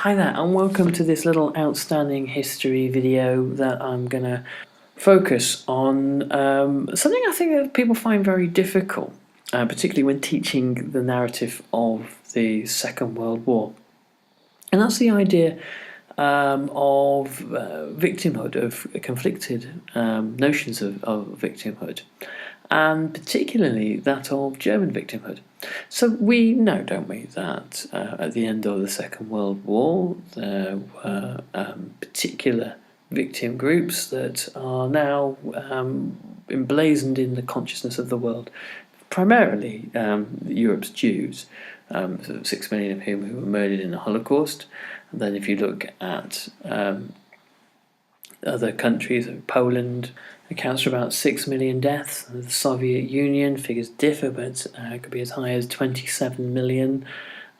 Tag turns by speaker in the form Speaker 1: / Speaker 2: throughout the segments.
Speaker 1: Hi there, and welcome to this little outstanding history video that I'm going to focus on something I think that people find very difficult, particularly when teaching the narrative of the Second World War. And that's the idea of victimhood, of conflicted notions of victimhood, and particularly that of German victimhood. So we know, don't we, that at the end of the Second World War there were particular victim groups that are now emblazoned in the consciousness of the world, primarily Europe's Jews, 6 million of whom who were murdered in the Holocaust. And then if you look at other countries, Poland accounts for about 6 million deaths. The Soviet Union, figures differ, but could be as high as 27 million.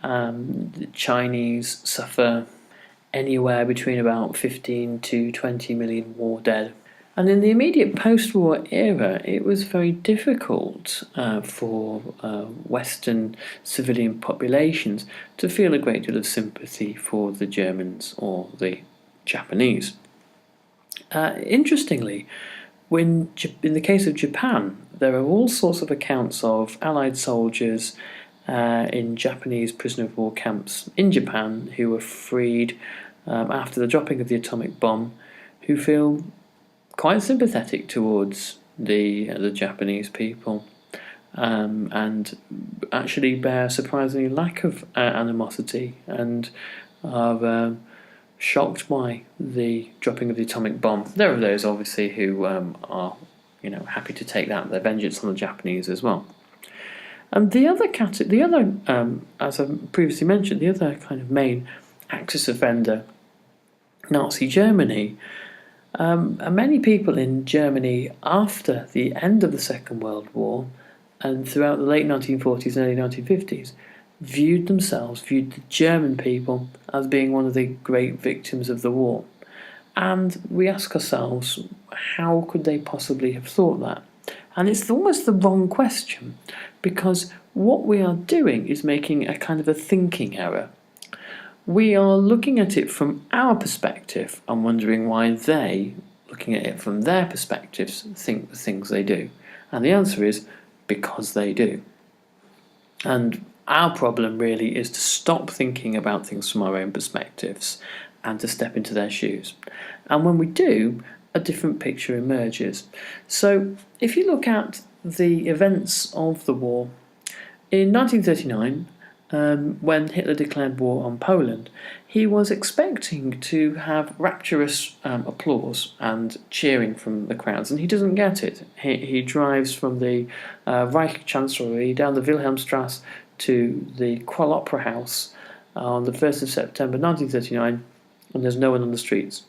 Speaker 1: The Chinese suffer anywhere between about 15 to 20 million war dead. And in the immediate post-war era, it was very difficult for Western civilian populations to feel a great deal of sympathy for the Germans or the Japanese. Interestingly, in the case of Japan, there are all sorts of accounts of Allied soldiers in Japanese prisoner of war camps in Japan who were freed after the dropping of the atomic bomb, who feel quite sympathetic towards the Japanese people, and actually bear surprisingly lack of animosity and are shocked by the dropping of the atomic bomb. There are those obviously who are happy to take their vengeance on the Japanese as well. And the other as I previously mentioned, the other kind of main Axis offender, Nazi Germany. Many people in Germany after the end of the Second World War and throughout the late 1940s and early 1950s viewed the German people as being one of the great victims of the war. And we ask ourselves, how could they possibly have thought that? And it's almost the wrong question, because what we are doing is making a kind of a thinking error. We are looking at it from our perspective and wondering why they, looking at it from their perspectives, think the things they do. And the answer is because they do. And our problem really is to stop thinking about things from our own perspectives and to step into their shoes. And when we do, a different picture emerges. So if you look at the events of the war, in 1939, when Hitler declared war on Poland, he was expecting to have rapturous applause and cheering from the crowds, and he doesn't get it. He drives from the Reich Chancellery down the Wilhelmstrasse to the Quell Opera House on the 1st of September 1939, and there's no one on the streets.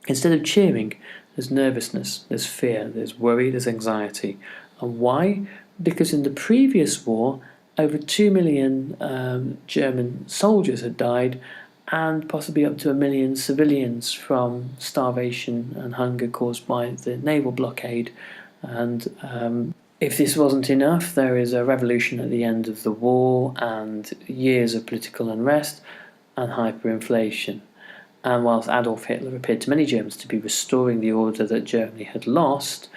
Speaker 1: Instead of cheering, there's nervousness, there's fear, there's worry, there's anxiety. And why? Because in the previous war, over 2 million German soldiers had died, and possibly up to 1 million civilians from starvation and hunger caused by the naval blockade. And if this wasn't enough, there is a revolution at the end of the war and years of political unrest and hyperinflation. And whilst Adolf Hitler appeared to many Germans to be restoring the order that Germany had lost,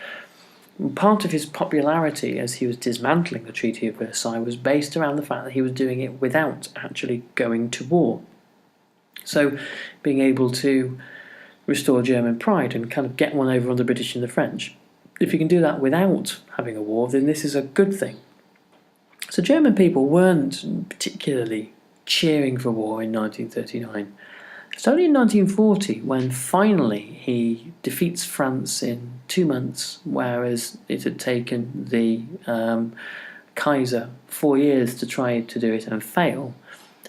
Speaker 1: part of his popularity as he was dismantling the Treaty of Versailles was based around the fact that he was doing it without actually going to war. So being able to restore German pride and kind of get one over on the British and the French, if you can do that without having a war, then this is a good thing. So German people weren't particularly cheering for war in 1939. It's only in 1940 when finally he defeats France in 2 months, whereas it had taken the Kaiser 4 years to try to do it and fail.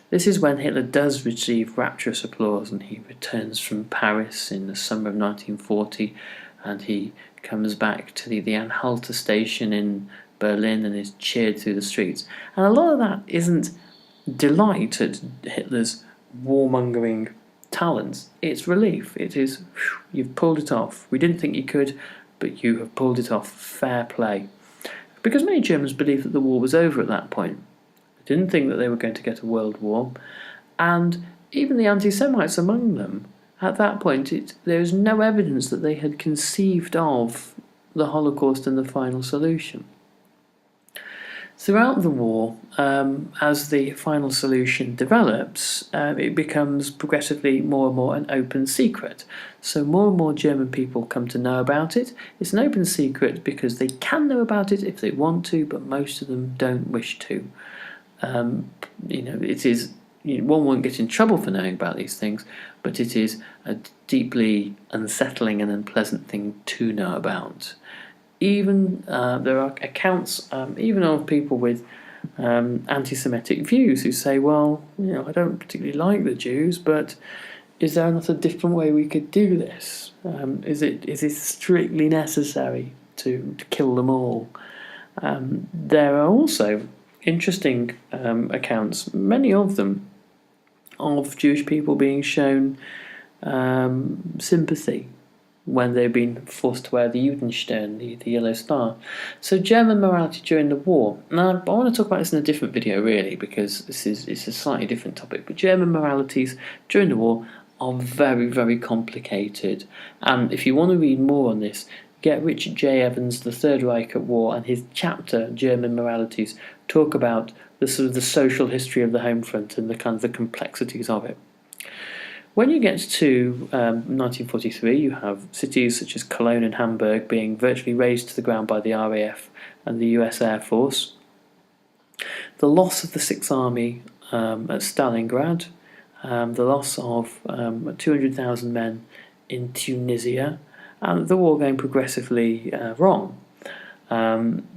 Speaker 1: This is when Hitler does receive rapturous applause, and he returns from Paris in the summer of 1940, and he comes back to the Anhalter station in Berlin and is cheered through the streets. And a lot of that isn't delight at Hitler's warmongering talents, it's relief. It is, you've pulled it off. We didn't think you could, but you have pulled it off. Fair play. Because many Germans believed that the war was over at that point. They didn't think that they were going to get a world war, and even the anti-Semites among them, at that point, there is no evidence that they had conceived of the Holocaust and the final solution. Throughout the war, as the final solution develops, it becomes progressively more and more an open secret. So more and more German people come to know about it. It's an open secret because they can know about it if they want to, but most of them don't wish to. It is. One won't get in trouble for knowing about these things, but it is a deeply unsettling and unpleasant thing to know about. Even there are accounts, even of people with anti-Semitic views who say, well, I don't particularly like the Jews, but is there not a different way we could do this? Is it strictly necessary to kill them all? There are also interesting accounts, many of them, of Jewish people being shown sympathy when they've been forced to wear the Judenstern, the yellow star. So German morality during the war. Now, I want to talk about this in a different video, really, because it's a slightly different topic. But German moralities during the war are very, very complicated. And if you want to read more on this, get Richard J. Evans' The Third Reich at War, and his chapter, German Moralities, talk about the sort of the social history of the home front and the kind of the complexities of it. When you get to 1943, you have cities such as Cologne and Hamburg being virtually razed to the ground by the RAF and the US Air Force. The loss of the Sixth Army at Stalingrad, the loss of 200,000 men in Tunisia, and the war going progressively wrong. In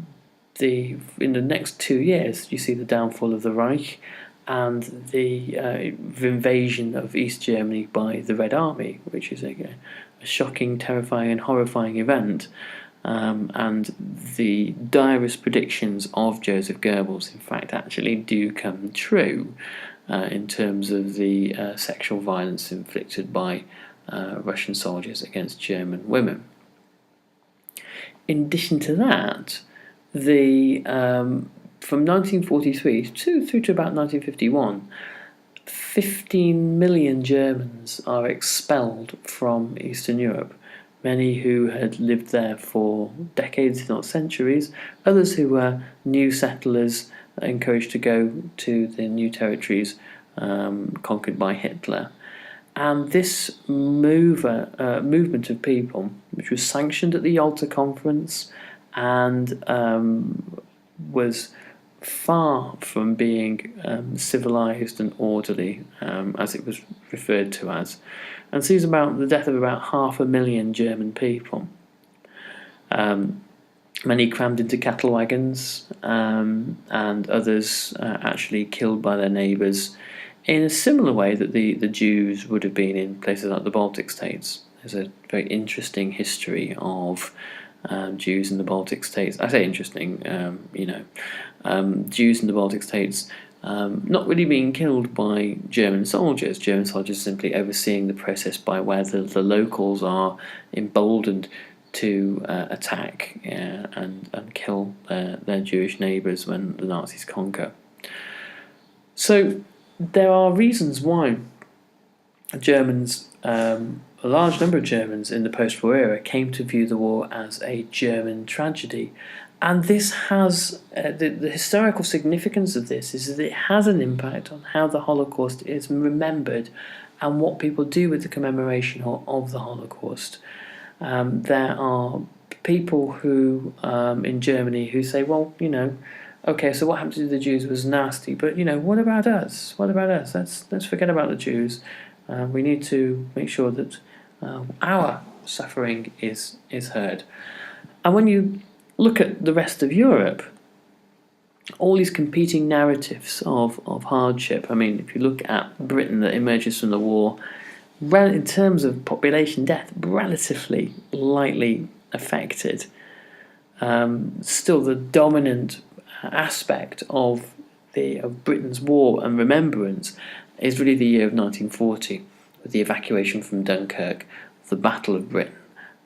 Speaker 1: the next 2 years, you see the downfall of the Reich and the invasion of East Germany by the Red Army, which is a shocking, terrifying and horrifying event. And the direst predictions of Joseph Goebbels, in fact, actually do come true in terms of the sexual violence inflicted by Russian soldiers against German women. In addition to that, from 1943 through to about 1951, 15 million Germans are expelled from Eastern Europe. Many who had lived there for decades, if not centuries, others who were new settlers encouraged to go to the new territories conquered by Hitler. And this movement of people, which was sanctioned at the Yalta Conference and was far from being civilized and orderly, as it was referred to as, and sees about the death of about 500,000 German people. Many crammed into cattle wagons, and others actually killed by their neighbours in a similar way that the Jews would have been in places like the Baltic states. There's a very interesting history of Jews in the Baltic states. I say interesting, Jews in the Baltic states not really being killed by German soldiers simply overseeing the process by where the locals are emboldened to attack and kill their Jewish neighbours when the Nazis conquer. So there are reasons why Germans, a large number of Germans in the post-war era, came to view the war as a German tragedy. And this has, the historical significance of this is that it has an impact on how the Holocaust is remembered and what people do with the commemoration of the Holocaust. There are people who, in Germany, who say, well, okay, so what happened to the Jews was nasty, but, what about us? What about us? Let's forget about the Jews. We need to make sure that our suffering is heard. And when you look at the rest of Europe, all these competing narratives of hardship. I mean, if you look at Britain that emerges from the war, in terms of population death, relatively lightly affected. Still, the dominant aspect of Britain's war and remembrance is really the year of 1940, with the evacuation from Dunkirk, the Battle of Britain,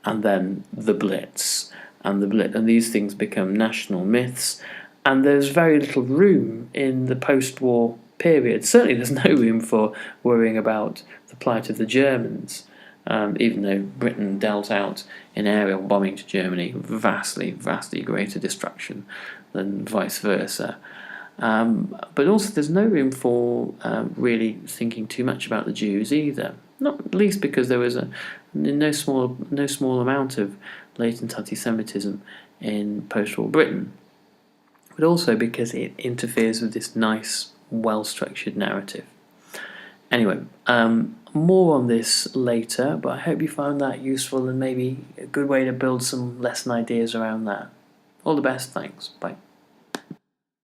Speaker 1: and then the Blitz. And these things become national myths, and there's very little room in the post-war period. Certainly there's no room for worrying about the plight of the Germans, even though Britain dealt out in aerial bombing to Germany vastly greater destruction than vice versa. But also there's no room for really thinking too much about the Jews either. Not least because there was no small amount of latent anti-Semitism in post-war Britain, but also because it interferes with this nice, well-structured narrative. Anyway, more on this later, but I hope you found that useful and maybe a good way to build some lesson ideas around that. All the best, thanks, bye.